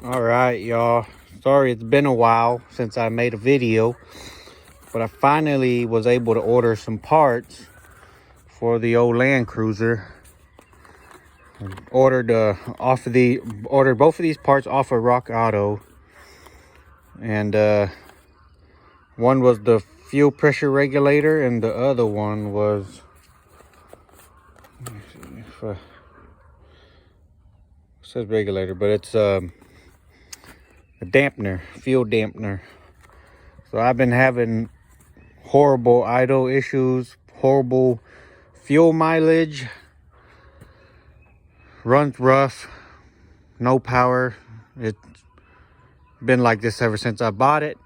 All right, y'all. Sorry it's been a while since I made a video, but I finally was able to order some parts for the old Land Cruiser. Ordered both of these parts off of Rock Auto, and one was the fuel pressure regulator, and the other one was, let me see if it says regulator, but it's a dampener, fuel dampener. So I've been having horrible idle issues, horrible fuel mileage, runs rough, no power. It's been like this ever since I bought it,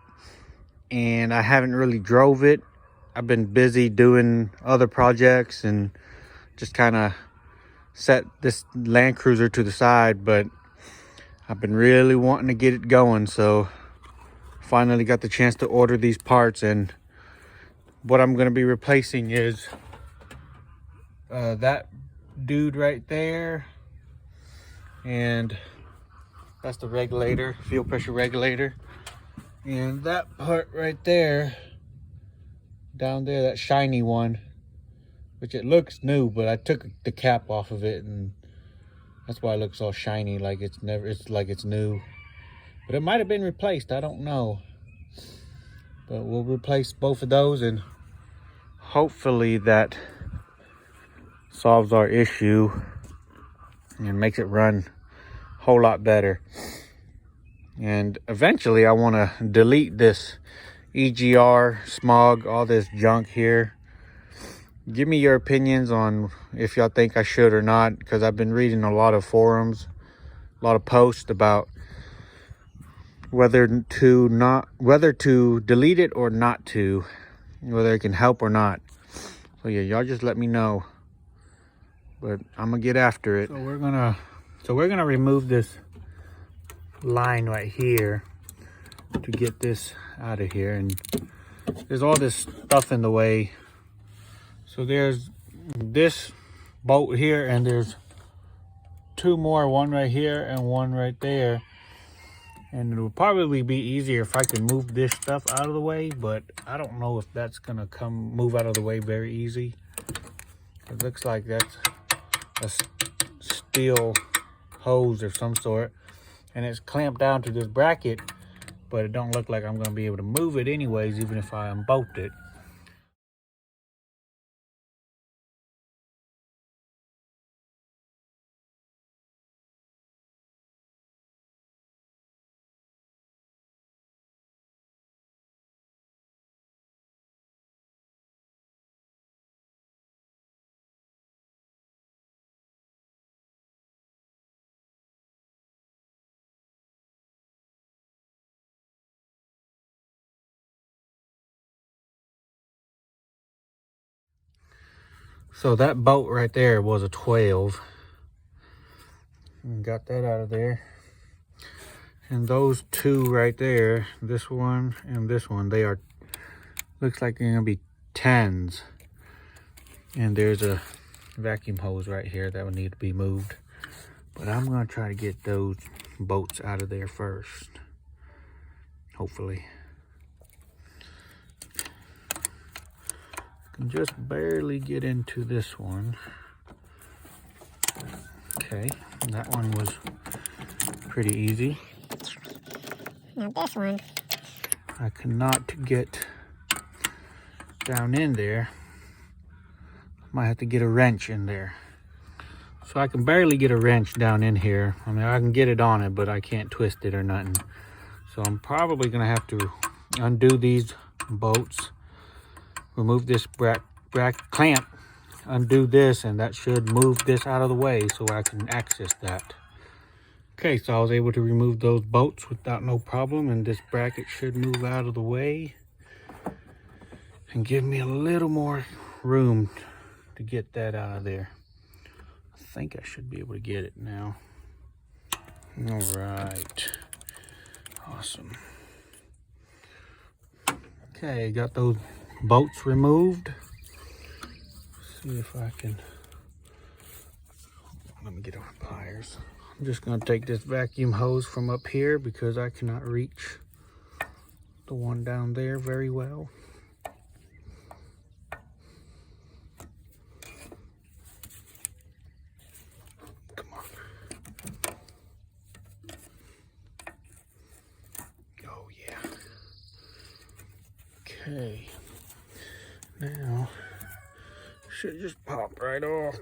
and I haven't really drove it. I've been busy doing other projects and just kind of set this Land Cruiser to the side, but I've been really wanting to get it going, so finally got the chance to order these parts. And what I'm going to be replacing is that dude right there, and that's the regulator, fuel pressure regulator, and that part right there down there, that shiny one, which it looks new, but I took the cap off of it, and that's why it looks all shiny, like it's like it's new. But it might have been replaced, I don't know. But we'll replace both of those, and hopefully that solves our issue and makes it run a whole lot better. And eventually I want to delete this EGR, smog, all this junk here. Give me your opinions on if y'all think I should or not, because I've been reading a lot of forums, a lot of posts about whether to delete it or not to, whether it can help or not. So yeah, y'all just let me know. But I'm gonna get after it. So we're gonna remove this line right here to get this out of here, and there's all this stuff in the way. So there's this bolt here, and there's two more, one right here and one right there. And it would probably be easier if I could move this stuff out of the way, but I don't know if that's gonna move out of the way very easy. It looks like that's a steel hose of some sort, and it's clamped down to this bracket, but it don't look like I'm gonna be able to move it anyways, even if I unbolt it. So that bolt right there was a 12. And got that out of there. And those two right there, this one and this one, they are, looks like they're gonna be 10s. And there's a vacuum hose right here that would need to be moved. But I'm gonna try to get those bolts out of there first, hopefully. I can just barely get into this one. Okay, that one was pretty easy. Now this one, I cannot get down in there. Might have to get a wrench in there. So I can barely get a wrench down in here. I mean, I can get it on it, but I can't twist it or nothing. So I'm probably gonna have to undo these bolts, remove this clamp, undo this, and that should move this out of the way so I can access that. Okay, so I was able to remove those bolts without no problem, and this bracket should move out of the way and give me a little more room to get that out of there. I think I should be able to get it now. All right, awesome. Okay, got those bolts removed. Let's see if I can, let me get our pliers. I'm just gonna take this vacuum hose from up here because I cannot reach the one down there very well. Come on. Oh yeah. Okay. Now, should just pop right off.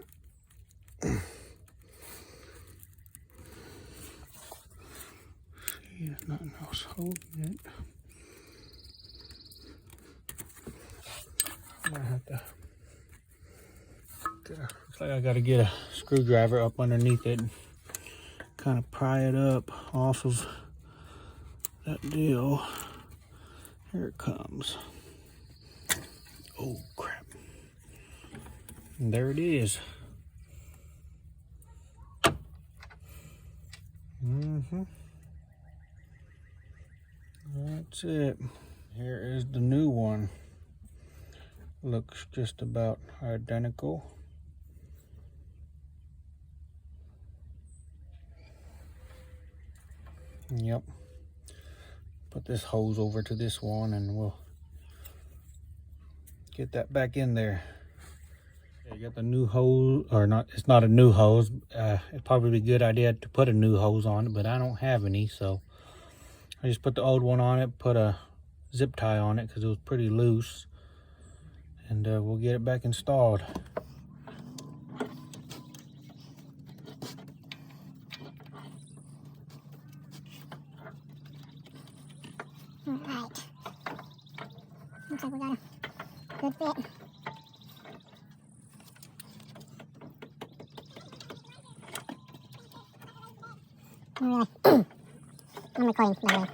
See, there's nothing else holding it. I might have to. Looks like I gotta get a screwdriver up underneath it and kind of pry it up off of that deal. Here it comes. Oh crap. And there it is. That's it. Here is the new one. Looks just about identical. Yep. Put this hose over to this one and we'll get that back in there. You got the new hose, or not, it's not a new hose. It'd probably be a good idea to put a new hose on it, but I don't have any, so I just put the old one on it, put a zip tie on it because it was pretty loose, and we'll get it back installed. Alright. Looks like we got a good fit. Really. I'm recording, by the way.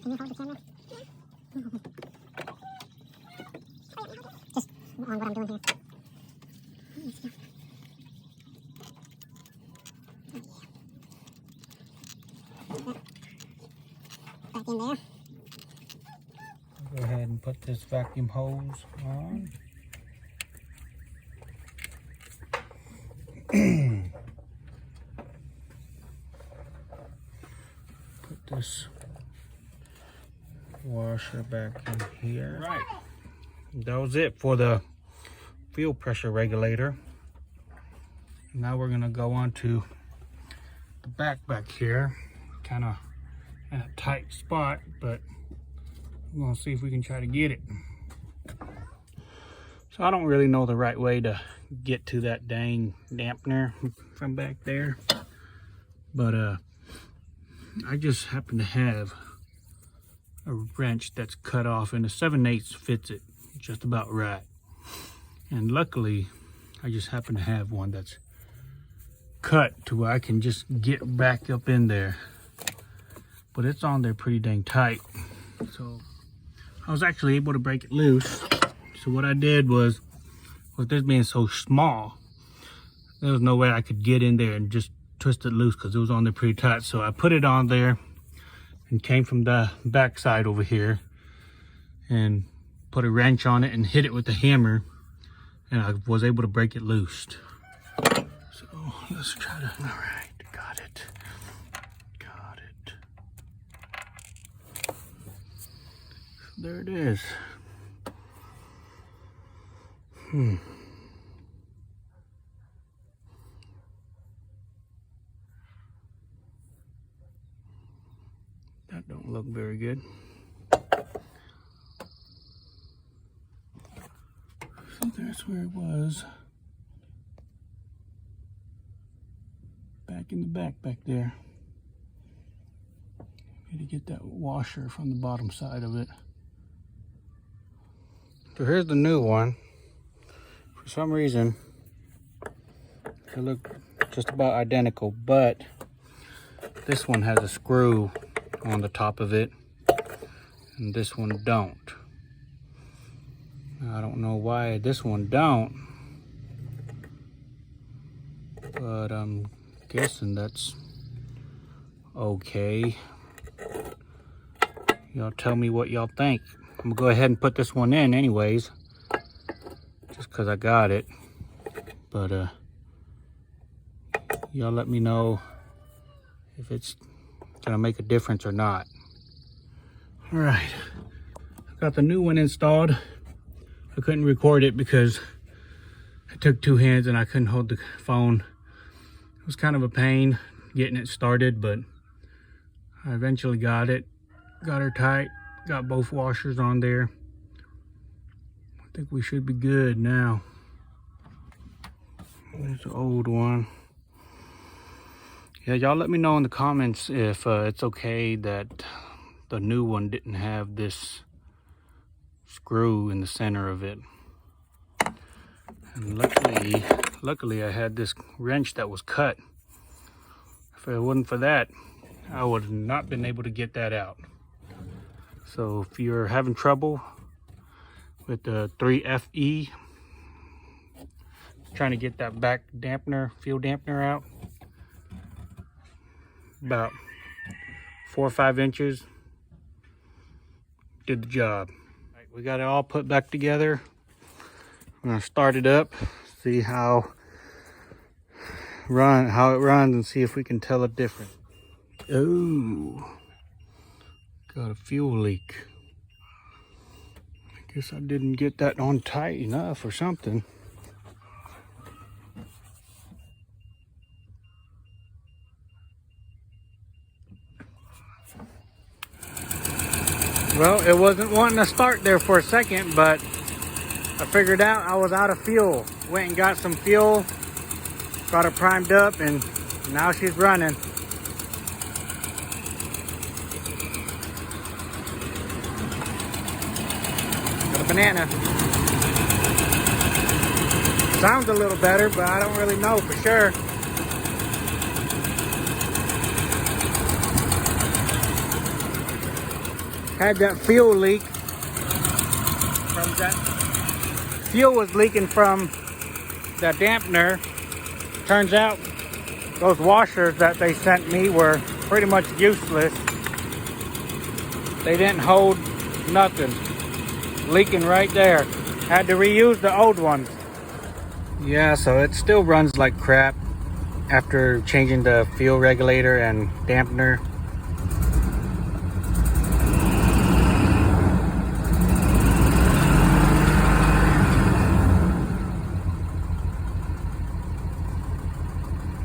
Can you hold the camera? Just on what I'm doing here. Back in there. Go ahead and put this vacuum hose on. Put this washer back in here. Right. That was it for the fuel pressure regulator. Now we're gonna go on to the back here. Kind of in a tight spot, but we're gonna see if we can try to get it. So I don't really know the right way to get to that dang dampener from back there, but I just happen to have a wrench that's cut off, and a 7/8 fits it just about right. And luckily I just happen to have one that's cut to where I can just get back up in there, but it's on there pretty dang tight. So I was actually able to break it loose. So what I did was, with this being so small, there was no way I could get in there and just twist it loose because it was on there pretty tight. So I put it on there and came from the back side over here and put a wrench on it and hit it with the hammer, and I was able to break it loose. So let's try to, all right, got it. Got it. There it is. That don't look very good. So that's where it was. Back in the back there. Need to get that washer from the bottom side of it. So here's the new one. For some reason, they look just about identical, but this one has a screw on the top of it, and this one don't. I don't know why this one don't, but I'm guessing that's okay. Y'all tell me what y'all think. I'm gonna go ahead and put this one in anyways. because I got it. But y'all let me know if it's gonna make a difference or not. All right, got the new one installed. I couldn't record it because it took two hands and I couldn't hold the phone. It was kind of a pain getting it started, but I eventually got it. Got her tight, got both washers on there. I think we should be good now. There's the old one. Yeah, y'all let me know in the comments if it's okay that the new one didn't have this screw in the center of it. And luckily I had this wrench that was cut. If it wasn't for that, I would have not been able to get that out. So if you're having trouble with the 3FE, trying to get that back dampener, fuel dampener out, about 4 or 5 inches did the job. Right, we got it all put back together. I'm gonna start it up, see how it runs, and see if we can tell a difference. Oh, got a fuel leak. I guess I didn't get that on tight enough or something. Well, it wasn't wanting to start there for a second, but I figured out I was out of fuel. Went and got some fuel, got her primed up, and now she's running. Got a banana. Sounds a little better, but I don't really know for sure. Had that fuel leak from that. Fuel was leaking from the dampener. Turns out those washers that they sent me were pretty much useless. They didn't hold nothing. Leaking right there. Had to reuse the old ones. Yeah, so it still runs like crap after changing the fuel regulator and dampener.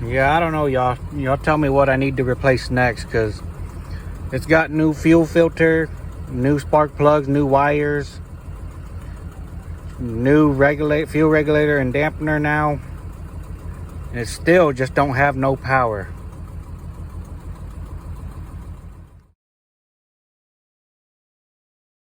Yeah, I don't know, y'all. Y'all tell me what I need to replace next, because it's got new fuel filter, new spark plugs, new wires, new fuel regulator and dampener now. And it still just don't have no power.